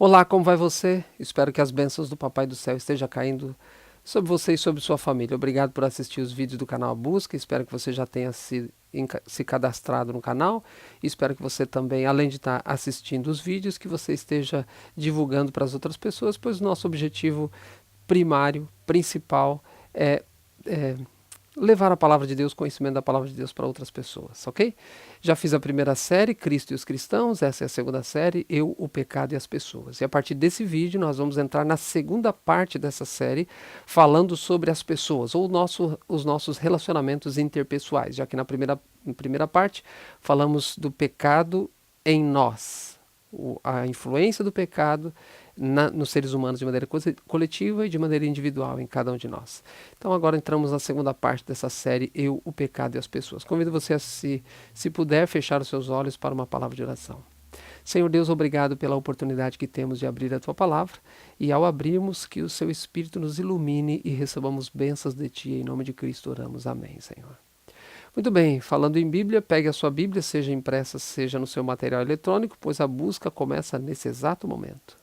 Olá, como vai você? Espero que as bênçãos do Papai do Céu estejam caindo sobre você e sobre sua família. Obrigado por assistir os vídeos do canal Busca. Espero que você já tenha se cadastrado no canal. Espero que você também, além de estar assistindo os vídeos, que você esteja divulgando para as outras pessoas, pois o nosso objetivo primário, principal, é levar a palavra de Deus, conhecimento da palavra de Deus para outras pessoas, ok? Já fiz a primeira série, Cristo e os Cristãos, essa é a segunda série, Eu, o Pecado e as Pessoas. E a partir desse vídeo nós vamos entrar na segunda parte dessa série, falando sobre as pessoas, ou os nossos relacionamentos interpessoais, já que na primeira parte falamos do pecado em nós, a influência do pecado nos seres humanos de maneira coletiva e de maneira individual em cada um de nós. Então agora entramos na segunda parte dessa série, Eu, o Pecado e as Pessoas. Convido você a, se puder, fechar os seus olhos para uma palavra de oração. Senhor Deus, obrigado pela oportunidade que temos de abrir a Tua Palavra e ao abrirmos, que o Seu Espírito nos ilumine e recebamos bênçãos de Ti. Em nome de Cristo oramos. Amém, Senhor. Muito bem, falando em Bíblia, pegue a sua Bíblia, seja impressa, seja no seu material eletrônico, pois a busca começa nesse exato momento.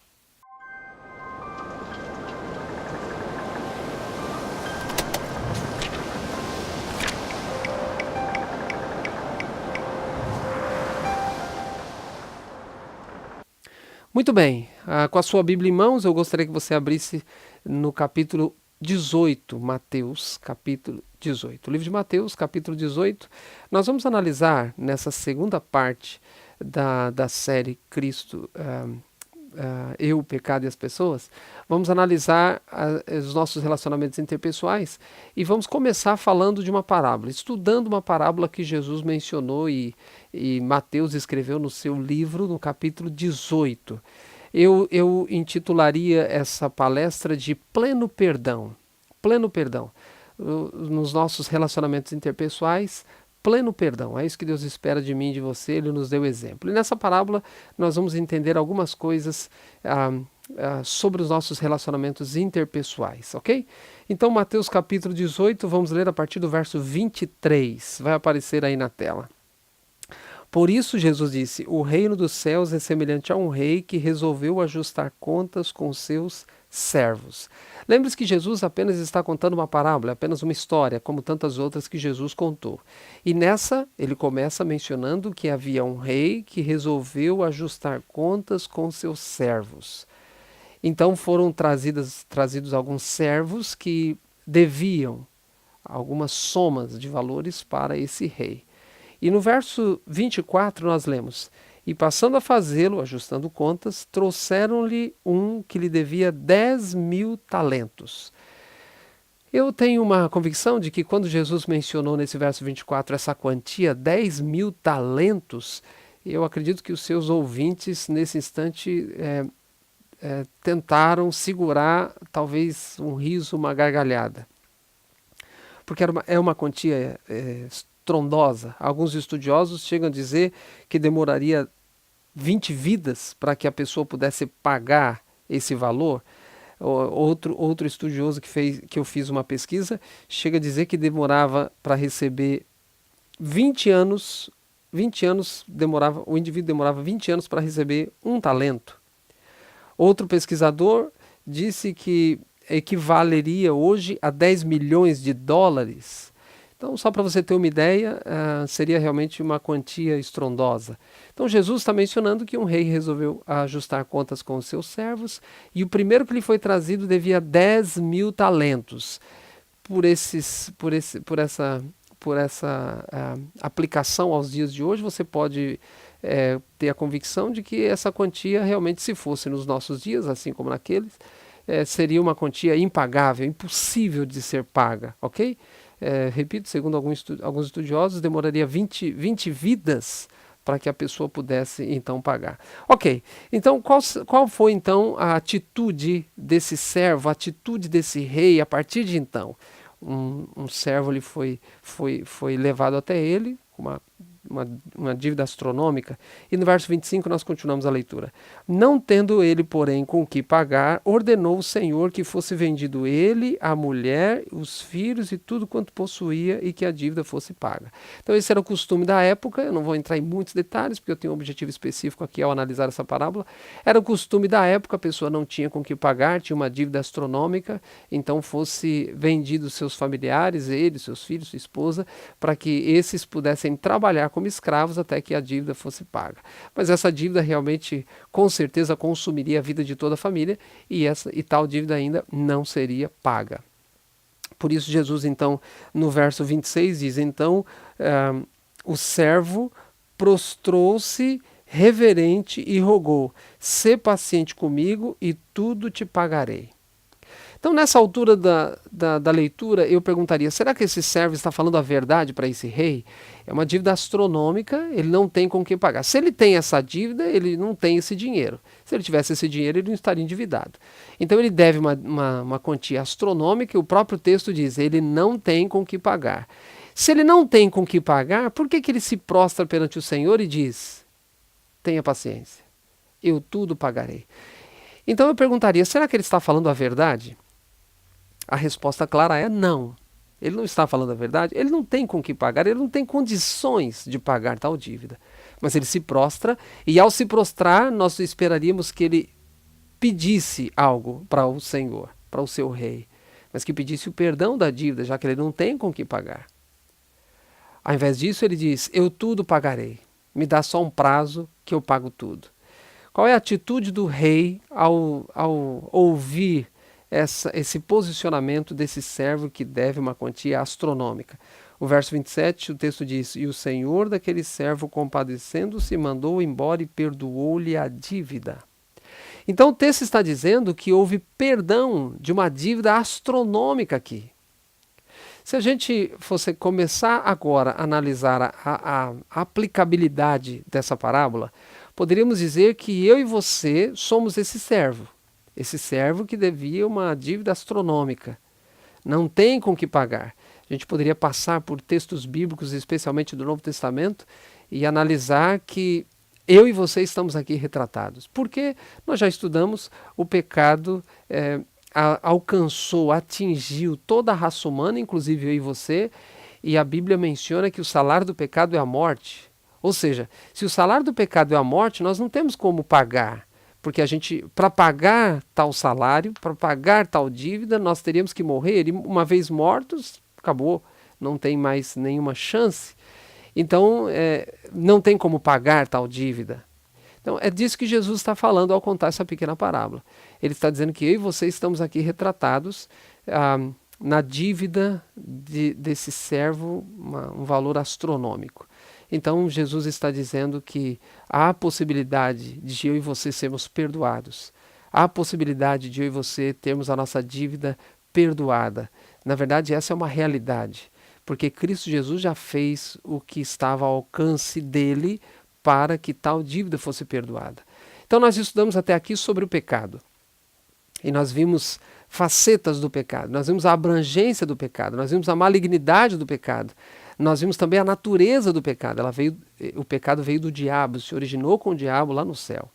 Muito bem, com a sua Bíblia em mãos, eu gostaria que você abrisse no capítulo 18, Mateus, capítulo 18. O livro de Mateus, capítulo 18. Nós vamos analisar nessa segunda parte da série Cristo, Eu, o Pecado e as Pessoas. Vamos analisar os nossos relacionamentos interpessoais e vamos começar falando de uma parábola, estudando uma parábola que Jesus mencionou e Mateus escreveu no seu livro, no capítulo 18. Eu intitularia essa palestra de Pleno Perdão. Pleno Perdão. Nos nossos relacionamentos interpessoais, pleno perdão. É isso que Deus espera de mim e de você. Ele nos deu exemplo. E nessa parábola nós vamos entender algumas coisas sobre os nossos relacionamentos interpessoais, ok? Então, Mateus capítulo 18, vamos ler a partir do verso 23. Vai aparecer aí na tela. Por isso Jesus disse: o reino dos céus é semelhante a um rei que resolveu ajustar contas com seus servos. Lembre-se que Jesus apenas está contando uma parábola, apenas uma história, como tantas outras que Jesus contou. E nessa ele começa mencionando que havia um rei que resolveu ajustar contas com seus servos. Então foram trazidos alguns servos que deviam algumas somas de valores para esse rei. E no verso 24 nós lemos: e passando a fazê-lo, ajustando contas, trouxeram-lhe um que lhe devia 10.000 talentos. Eu tenho uma convicção de que quando Jesus mencionou nesse verso 24 essa quantia, 10.000 talentos, eu acredito que os seus ouvintes nesse instante tentaram segurar talvez um riso, uma gargalhada. Porque é uma quantia estrondosa. Alguns estudiosos chegam a dizer que demoraria 20 vidas para que a pessoa pudesse pagar esse valor. Outro estudioso que eu fiz uma pesquisa chega a dizer que demorava para receber 20 anos, o indivíduo demorava 20 anos para receber um talento. Outro pesquisador disse que equivaleria hoje a 10 milhões de dólares. Então, só para você ter uma ideia, seria realmente uma quantia estrondosa. Então, Jesus está mencionando que um rei resolveu ajustar contas com os seus servos e o primeiro que lhe foi trazido devia 10.000 talentos. Por essa aplicação aos dias de hoje, você pode ter a convicção de que essa quantia realmente, se fosse nos nossos dias, assim como naqueles, seria uma quantia impagável, impossível de ser paga, ok? Repito, segundo alguns estudiosos, demoraria 20 vidas para que a pessoa pudesse então pagar. Ok, então qual foi então a atitude desse servo, a atitude desse rei a partir de então? Um servo ele foi levado até ele, uma dívida astronômica. E no verso 25 nós continuamos a leitura. Não tendo ele, porém, com que pagar, ordenou o Senhor que fosse vendido ele, a mulher, os filhos e tudo quanto possuía e que a dívida fosse paga. Então esse era o costume da época, eu não vou entrar em muitos detalhes porque eu tenho um objetivo específico aqui ao analisar essa parábola. Era o costume da época, a pessoa não tinha com que pagar, tinha uma dívida astronômica, então fosse vendido seus familiares, ele, seus filhos, sua esposa, para que esses pudessem trabalhar como escravos até que a dívida fosse paga. Mas essa dívida realmente, com certeza, consumiria a vida de toda a família e tal dívida ainda não seria paga. Por isso Jesus, então, no verso 26 diz, então o servo prostrou-se reverente e rogou, sê paciente comigo e tudo te pagarei. Então, nessa altura da leitura, eu perguntaria, será que esse servo está falando a verdade para esse rei? É uma dívida astronômica, ele não tem com que pagar. Se ele tem essa dívida, ele não tem esse dinheiro. Se ele tivesse esse dinheiro, ele não estaria endividado. Então, ele deve uma quantia astronômica, e o próprio texto diz, ele não tem com que pagar. Se ele não tem com que pagar, por que ele se prostra perante o Senhor e diz, tenha paciência, eu tudo pagarei? Então eu perguntaria, será que ele está falando a verdade? A resposta clara é não. Ele não está falando a verdade, ele não tem com que pagar, ele não tem condições de pagar tal dívida. Mas ele se prostra e ao se prostrar nós esperaríamos que ele pedisse algo para o Senhor, para o seu rei. Mas que pedisse o perdão da dívida, já que ele não tem com que pagar. Ao invés disso ele diz, eu tudo pagarei, me dá só um prazo que eu pago tudo. Qual é a atitude do rei ao ouvir esse posicionamento desse servo que deve uma quantia astronômica? O verso 27, o texto diz, e o senhor daquele servo, compadecendo-se, mandou embora e perdoou-lhe a dívida. Então o texto está dizendo que houve perdão de uma dívida astronômica aqui. Se a gente fosse começar agora a analisar a aplicabilidade dessa parábola, poderíamos dizer que eu e você somos esse servo que devia uma dívida astronômica, não tem com que pagar. A gente poderia passar por textos bíblicos, especialmente do Novo Testamento, e analisar que eu e você estamos aqui retratados. Porque nós já estudamos o pecado alcançou, atingiu toda a raça humana, inclusive eu e você, e a Bíblia menciona que o salário do pecado é a morte. Ou seja, se o salário do pecado é a morte, nós não temos como pagar, porque para pagar tal salário, para pagar tal dívida, nós teríamos que morrer, e uma vez mortos, acabou, não tem mais nenhuma chance. Então, não tem como pagar tal dívida. Então, é disso que Jesus está falando ao contar essa pequena parábola. Ele está dizendo que eu e você estamos aqui retratados na dívida desse servo, um valor astronômico. Então, Jesus está dizendo que há a possibilidade de eu e você sermos perdoados. Há a possibilidade de eu e você termos a nossa dívida perdoada. Na verdade, essa é uma realidade, porque Cristo Jesus já fez o que estava ao alcance dele para que tal dívida fosse perdoada. Então nós estudamos até aqui sobre o pecado. E nós vimos facetas do pecado, nós vimos a abrangência do pecado, nós vimos a malignidade do pecado, nós vimos também a natureza do pecado. O pecado veio do diabo, se originou com o diabo lá no céu.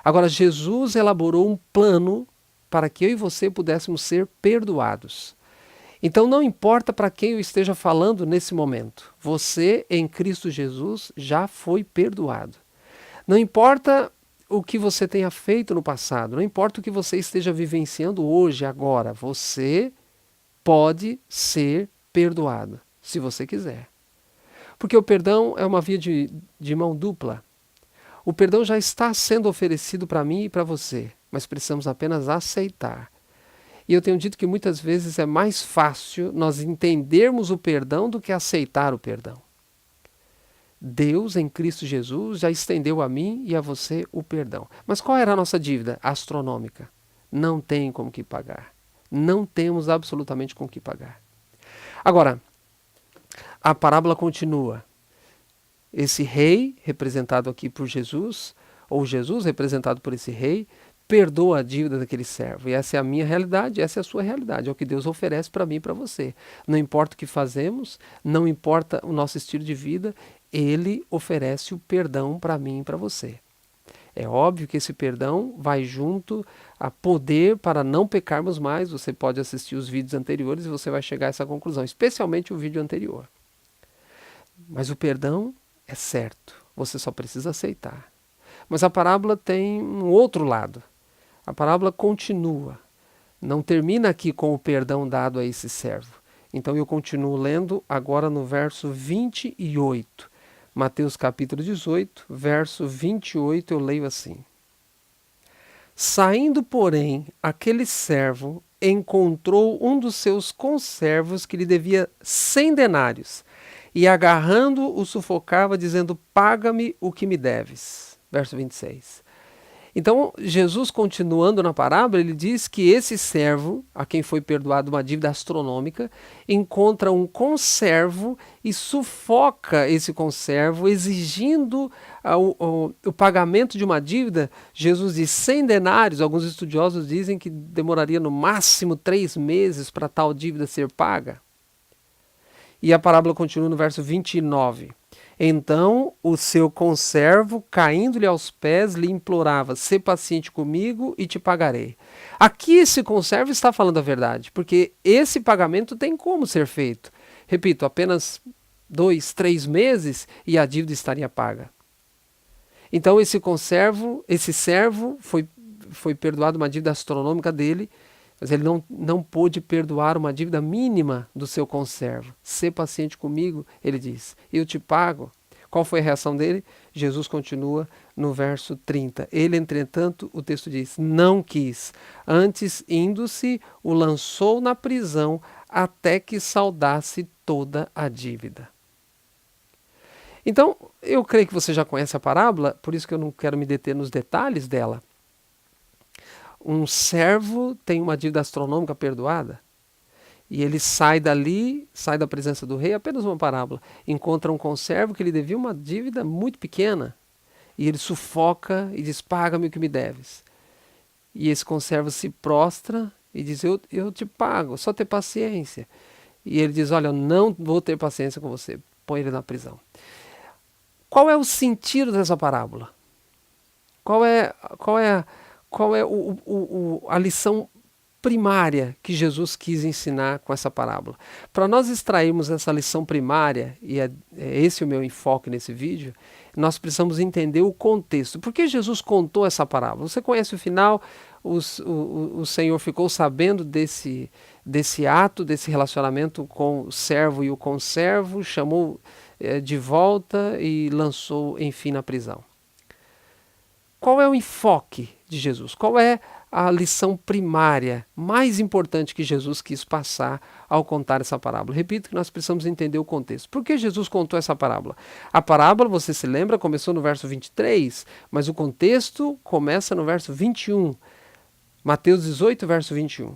Agora Jesus elaborou um plano para que eu e você pudéssemos ser perdoados. Então não importa para quem eu esteja falando nesse momento, você em Cristo Jesus já foi perdoado. Não importa o que você tenha feito no passado, não importa o que você esteja vivenciando hoje, agora, você pode ser perdoado, se você quiser. Porque o perdão é uma via de mão dupla. O perdão já está sendo oferecido para mim e para você, mas precisamos apenas aceitar. E eu tenho dito que muitas vezes é mais fácil nós entendermos o perdão do que aceitar o perdão. Deus, em Cristo Jesus, já estendeu a mim e a você o perdão. Mas qual era a nossa dívida astronômica? Não tem como que pagar. Não temos absolutamente com que pagar. Agora, a parábola continua. Esse rei, representado aqui por Jesus, ou Jesus representado por esse rei, perdoa a dívida daquele servo. E essa é a minha realidade, essa é a sua realidade. É o que Deus oferece para mim e para você. Não importa o que fazemos, não importa o nosso estilo de vida, ele oferece o perdão para mim e para você. É óbvio que esse perdão vai junto a poder para não pecarmos mais. Você pode assistir os vídeos anteriores e você vai chegar a essa conclusão, especialmente o vídeo anterior. Mas o perdão é certo, você só precisa aceitar. Mas a parábola tem um outro lado. A parábola continua. Não termina aqui com o perdão dado a esse servo. Então eu continuo lendo agora no verso 28. Mateus capítulo 18, verso 28, eu leio assim. Saindo, porém, aquele servo encontrou um dos seus conservos que lhe devia 100 denários, e agarrando o sufocava, dizendo, paga-me o que me deves. Verso 26. Então, Jesus, continuando na parábola, ele diz que esse servo, a quem foi perdoado uma dívida astronômica, encontra um conservo e sufoca esse conservo, exigindo o pagamento de uma dívida. Jesus diz 100 denários, alguns estudiosos dizem que demoraria no máximo 3 meses para tal dívida ser paga. E a parábola continua no verso 29. Então o seu conservo, caindo-lhe aos pés, lhe implorava, sê paciente comigo e te pagarei. Aqui esse conservo está falando a verdade, porque esse pagamento tem como ser feito. Repito, apenas 2, 3 meses e a dívida estaria paga. Então esse servo foi perdoado uma dívida astronômica dele, mas ele não pôde perdoar uma dívida mínima do seu conservo. Sê paciente comigo, ele diz, eu te pago. Qual foi a reação dele? Jesus continua no verso 30. Ele, entretanto, o texto diz, não quis. Antes, indo-se, o lançou na prisão até que saldasse toda a dívida. Então, eu creio que você já conhece a parábola, por isso que eu não quero me deter nos detalhes dela. Um servo tem uma dívida astronômica perdoada e ele sai dali, sai da presença do rei, apenas uma parábola, encontra um conservo que lhe devia uma dívida muito pequena e ele sufoca e diz, paga-me o que me deves. E esse conservo se prostra e diz, eu te pago, só ter paciência. E ele diz, olha, eu não vou ter paciência com você, põe ele na prisão. Qual é o sentido dessa parábola? Qual é a lição primária que Jesus quis ensinar com essa parábola? Para nós extrairmos essa lição primária, e é esse o meu enfoque nesse vídeo, nós precisamos entender o contexto. Por que Jesus contou essa parábola? Você conhece o final, o Senhor ficou sabendo desse ato, desse relacionamento com o servo e o conservo, chamou de volta e lançou, enfim, na prisão. Qual é o enfoque de Jesus? Qual é a lição primária, mais importante que Jesus quis passar ao contar essa parábola? Repito que nós precisamos entender o contexto. Por que Jesus contou essa parábola? A parábola, você se lembra, começou no verso 23, mas o contexto começa no verso 21. Mateus 18, verso 21.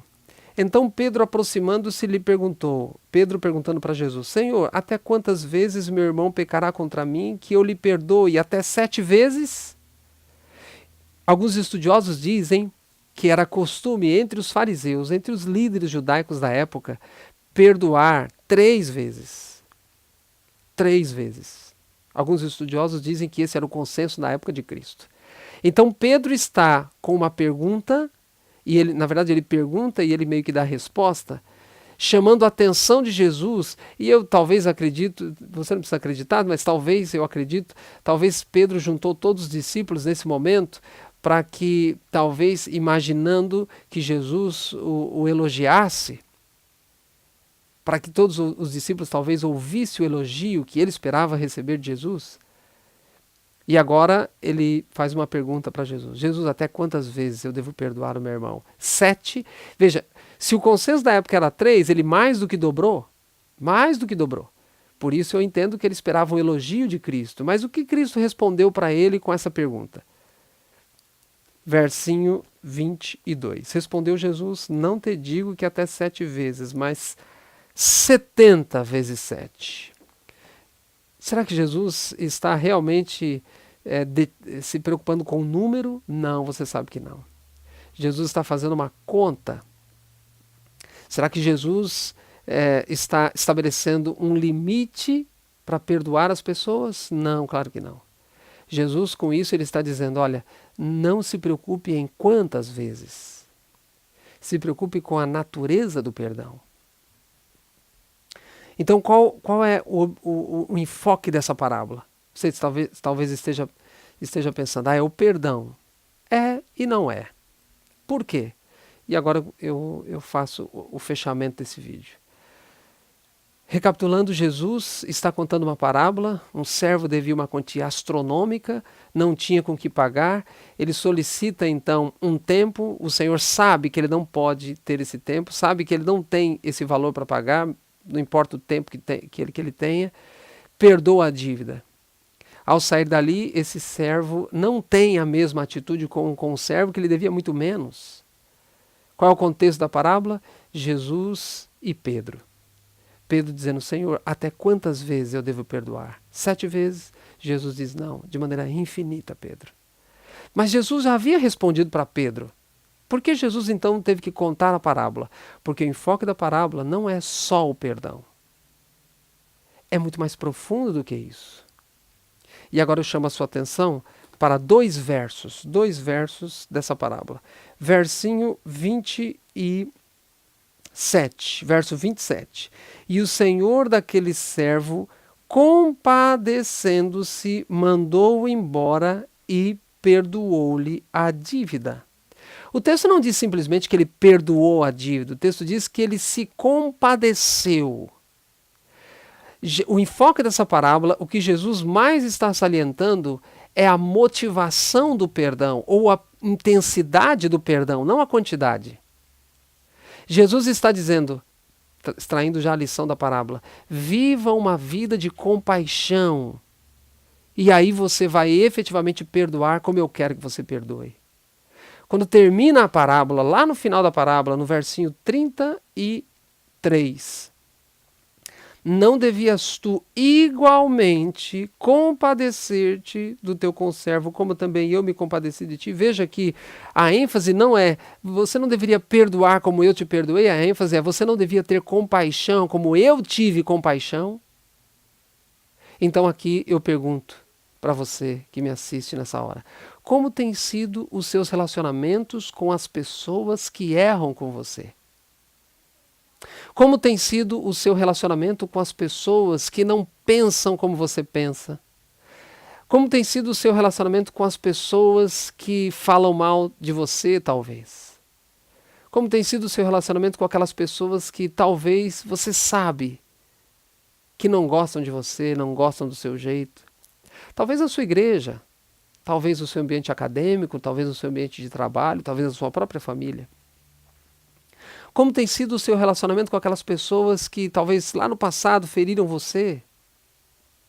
Então Pedro, aproximando-se, lhe perguntou, Pedro perguntando para Jesus, Senhor, até quantas vezes meu irmão pecará contra mim que eu lhe perdoe? Até 7 vezes? Alguns estudiosos dizem que era costume entre os fariseus, entre os líderes judaicos da época, perdoar 3 vezes. 3 vezes. Alguns estudiosos dizem que esse era o consenso na época de Cristo. Então Pedro está com uma pergunta, e ele, na verdade, ele pergunta e ele meio que dá a resposta, chamando a atenção de Jesus, e eu talvez acredito, você não precisa acreditar, mas talvez eu acredito, talvez Pedro juntou todos os discípulos nesse momento, para que, talvez imaginando que Jesus o elogiasse, para que todos os discípulos talvez ouvissem o elogio que ele esperava receber de Jesus. E agora ele faz uma pergunta para Jesus. Jesus, até quantas vezes eu devo perdoar o meu irmão? 7? Veja, se o consenso da época era 3, ele mais do que dobrou. Mais do que dobrou. Por isso eu entendo que ele esperava um elogio de Cristo. Mas o que Cristo respondeu para ele com essa pergunta? Versinho 22. Respondeu Jesus, não te digo que até 7 vezes, mas 70 vezes 7. Será que Jesus está realmente se preocupando com o número? Não, você sabe que não. Jesus está fazendo uma conta. Será que Jesus está estabelecendo um limite para perdoar as pessoas? Não, claro que não. Jesus, com isso, ele está dizendo, olha, não se preocupe em quantas vezes. Se preocupe com a natureza do perdão. Então, qual é o enfoque dessa parábola? Você talvez esteja pensando, é o perdão. É e não é. Por quê? E agora eu faço o fechamento desse vídeo. Recapitulando, Jesus está contando uma parábola, um servo devia uma quantia astronômica, não tinha com que pagar, ele solicita então um tempo, o Senhor sabe que ele não pode ter esse tempo, sabe que ele não tem esse valor para pagar, não importa o tempo que ele tenha, perdoa a dívida. Ao sair dali, esse servo não tem a mesma atitude com o servo que ele devia muito menos. Qual é o contexto da parábola? Jesus e Pedro. Pedro dizendo, Senhor, até quantas vezes eu devo perdoar? 7 vezes? Jesus diz, não, de maneira infinita, Pedro. Mas Jesus já havia respondido para Pedro. Por que Jesus então teve que contar a parábola? Porque o enfoque da parábola não é só o perdão. É muito mais profundo do que isso. E agora eu chamo a sua atenção para dois versos dessa parábola. Versinho 27, verso 27. E o senhor daquele servo, compadecendo-se, mandou-o embora e perdoou-lhe a dívida. O texto não diz simplesmente que ele perdoou a dívida, o texto diz que ele se compadeceu. O enfoque dessa parábola, o que Jesus mais está salientando é a motivação do perdão, ou a intensidade do perdão, não a quantidade. Jesus está dizendo, extraindo já a lição da parábola, viva uma vida de compaixão, e aí você vai efetivamente perdoar como eu quero que você perdoe. Quando termina a parábola, lá no final da parábola, no versinho 33, não devias tu igualmente compadecer-te do teu conservo, como também eu me compadeci de ti? Veja que a ênfase não é, você não deveria perdoar como eu te perdoei, a ênfase é, você não devia ter compaixão como eu tive compaixão? Então aqui eu pergunto para você que me assiste nessa hora, como têm sido os seus relacionamentos com as pessoas que erram com você? Como tem sido o seu relacionamento com as pessoas que não pensam como você pensa? Como tem sido o seu relacionamento com as pessoas que falam mal de você, talvez? Como tem sido o seu relacionamento com aquelas pessoas que talvez você sabe que não gostam de você, não gostam do seu jeito? Talvez a sua igreja, talvez o seu ambiente acadêmico, talvez o seu ambiente de trabalho, talvez a sua própria família. Como tem sido o seu relacionamento com aquelas pessoas que talvez lá no passado feriram você,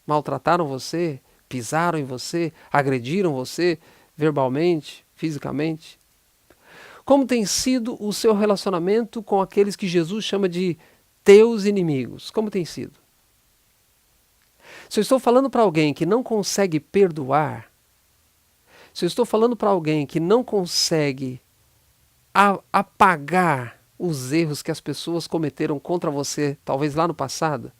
maltrataram você, pisaram em você, agrediram você verbalmente, fisicamente? Como tem sido o seu relacionamento com aqueles que Jesus chama de teus inimigos? Como tem sido? Se eu estou falando para alguém que não consegue perdoar, se eu estou falando para alguém que não consegue apagar os erros que as pessoas cometeram contra você, talvez lá no passado,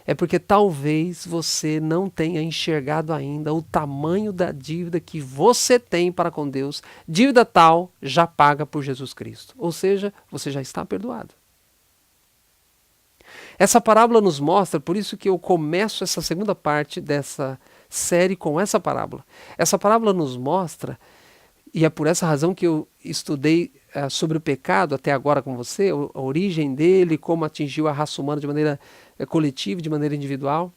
é porque talvez você não tenha enxergado ainda o tamanho da dívida que você tem para com Deus, dívida tal já paga por Jesus Cristo. Ou seja, você já está perdoado. Essa parábola nos mostra, por isso que eu começo essa segunda parte dessa série com essa parábola. Essa parábola nos mostra, e é por essa razão que eu estudei sobre o pecado até agora com você, a origem dele, como atingiu a raça humana de maneira coletiva, de maneira individual.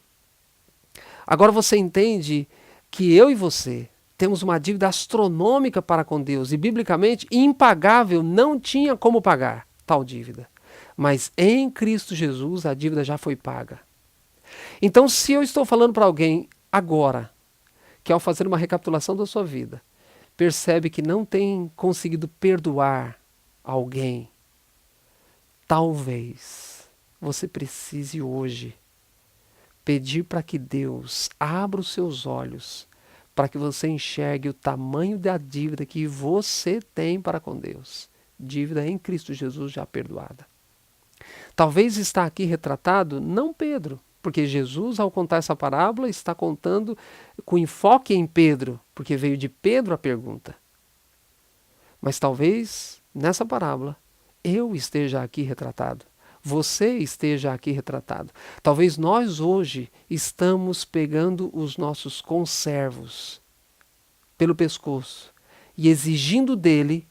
Agora você entende que eu e você temos uma dívida astronômica para com Deus e, biblicamente, impagável, não tinha como pagar tal dívida. Mas em Cristo Jesus a dívida já foi paga. Então, se eu estou falando para alguém agora, que ao fazer uma recapitulação da sua vida, percebe que não tem conseguido perdoar alguém, talvez você precise hoje pedir para que Deus abra os seus olhos para que você enxergue o tamanho da dívida que você tem para com Deus. Dívida em Cristo Jesus já perdoada. Talvez está aqui retratado não Pedro, Porque Jesus, ao contar essa parábola, está contando com enfoque em Pedro, porque veio de Pedro a pergunta. Mas talvez, nessa parábola, eu esteja aqui retratado. Você esteja aqui retratado. Talvez nós hoje estamos pegando os nossos conservos pelo pescoço e exigindo deles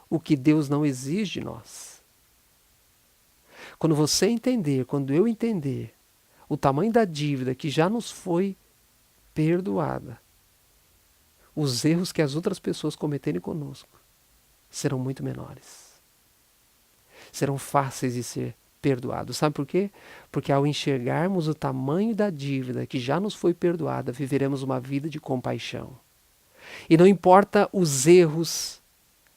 o que Deus não exige de nós. Quando você entender, quando eu entender o tamanho da dívida que já nos foi perdoada, os erros que as outras pessoas cometerem conosco serão muito menores. Serão fáceis de ser perdoados. Sabe por quê? Porque ao enxergarmos o tamanho da dívida que já nos foi perdoada, viveremos uma vida de compaixão. E não importa os erros,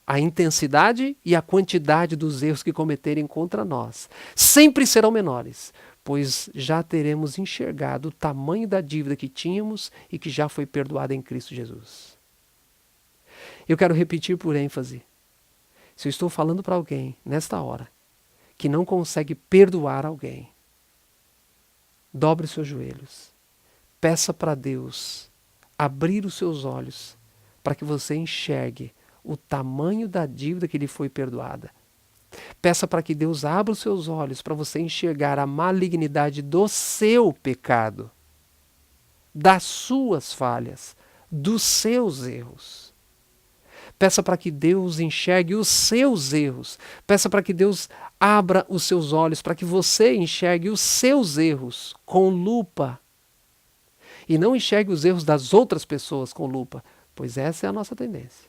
a intensidade e a quantidade dos erros que cometerem contra nós, sempre serão menores, pois já teremos enxergado o tamanho da dívida que tínhamos e que já foi perdoada em Cristo Jesus. Eu quero repetir por ênfase. Se eu estou falando para alguém, nesta hora, que não consegue perdoar alguém, dobre os seus joelhos. Peça para Deus abrir os seus olhos para que você enxergue o tamanho da dívida que lhe foi perdoada. Peça para que Deus abra os seus olhos para você enxergar a malignidade do seu pecado, das suas falhas, dos seus erros. Peça para que Deus enxergue os seus erros. Peça para que Deus abra os seus olhos, para que você enxergue os seus erros com lupa. E não enxergue os erros das outras pessoas com lupa, pois essa é a nossa tendência.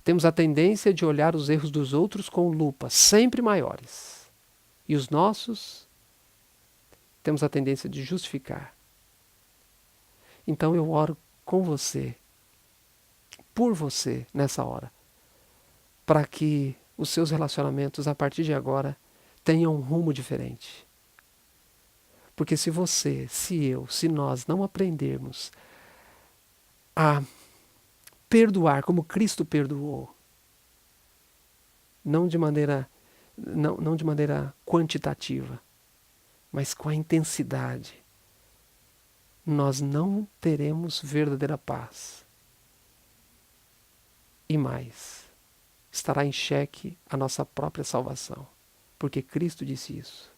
Temos a tendência de olhar os erros dos outros com lupa, sempre maiores. E os nossos, temos a tendência de justificar. Então eu oro com você, por você nessa hora, para que os seus relacionamentos a partir de agora tenham um rumo diferente. Porque se você, se eu, se nós não aprendermos a perdoar como Cristo perdoou, não de maneira quantitativa, mas com a intensidade, nós não teremos verdadeira paz. E mais, estará em xeque a nossa própria salvação, porque Cristo disse isso.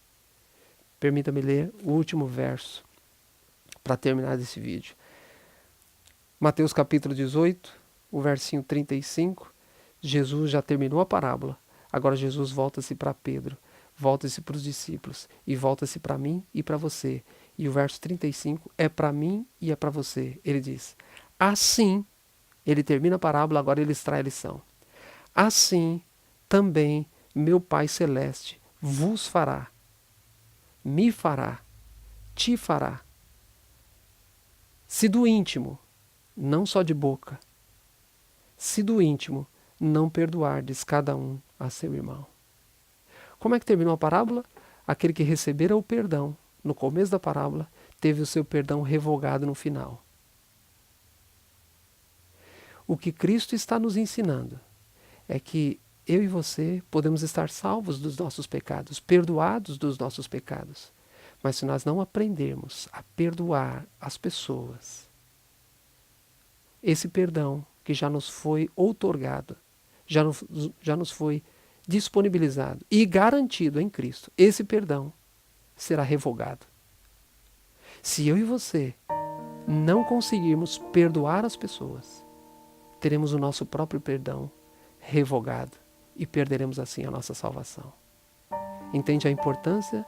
Permita-me ler o último verso para terminar esse vídeo. Mateus capítulo 18, o versinho 35, Jesus já terminou a parábola, agora Jesus volta-se para Pedro, volta-se para os discípulos e volta-se para mim e para você. E o verso 35 é para mim e é para você. Ele diz, assim, ele termina a parábola, agora ele extrai a lição. Assim também meu Pai Celeste vos fará, me fará, te fará. Se do íntimo, não só de boca, se do íntimo não perdoardes cada um a seu irmão. Como é que terminou a parábola? Aquele que recebera o perdão no começo da parábola teve o seu perdão revogado no final. O que Cristo está nos ensinando é que eu e você podemos estar salvos dos nossos pecados, perdoados dos nossos pecados. Mas se nós não aprendermos a perdoar as pessoas, esse perdão que já nos foi outorgado, já nos foi disponibilizado e garantido em Cristo, esse perdão será revogado. Se eu e você não conseguirmos perdoar as pessoas, teremos o nosso próprio perdão revogado e perderemos assim a nossa salvação. Entende a importância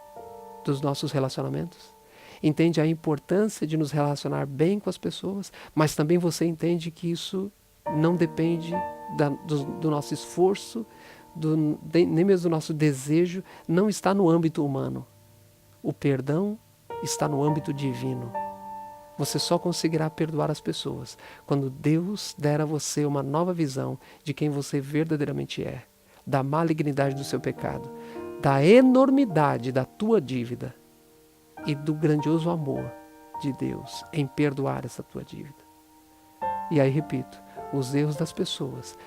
dos nossos relacionamentos? Entende a importância de nos relacionar bem com as pessoas, mas também você entende que isso não depende do nosso esforço, nem mesmo do nosso desejo, não está no âmbito humano. O perdão está no âmbito divino. Você só conseguirá perdoar as pessoas quando Deus der a você uma nova visão de quem você verdadeiramente é, da malignidade do seu pecado, da enormidade da tua dívida e do grandioso amor de Deus em perdoar essa tua dívida. E aí, repito, os erros das pessoas,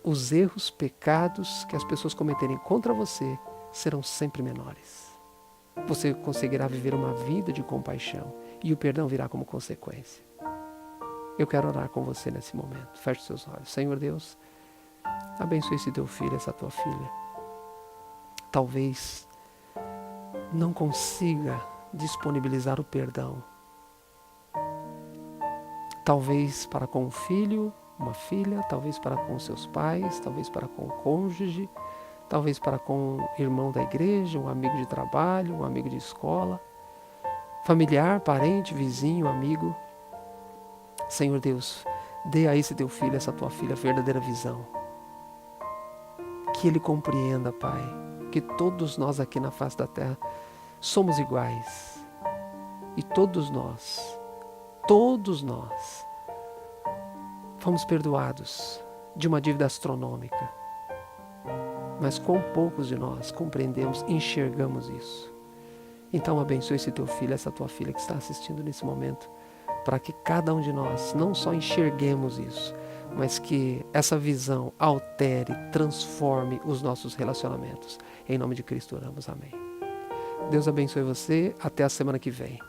os erros, pecados que as pessoas cometerem contra você serão sempre menores. você conseguirá viver uma vida de compaixão e o perdão virá como consequência. Eu quero orar com você nesse momento. Feche seus olhos. Senhor Deus, abençoe esse teu filho, essa tua filha. Talvez não consiga disponibilizar o perdão. Talvez para com um filho, uma filha, talvez para com seus pais, talvez para com o cônjuge, talvez para com um irmão da igreja, um amigo de trabalho, um amigo de escola, familiar, parente, vizinho, amigo. Senhor Deus, dê a esse teu filho, essa tua filha, a verdadeira visão. Que ele compreenda, Pai, que todos nós aqui na face da terra somos iguais. E todos nós fomos perdoados de uma dívida astronômica. Mas quão poucos de nós compreendemos, enxergamos isso. Então abençoe esse teu filho, essa tua filha que está assistindo nesse momento, para que cada um de nós não só enxerguemos isso, mas que essa visão altere, transforme os nossos relacionamentos. Em nome de Cristo oramos, amém. Deus abençoe você, até a semana que vem.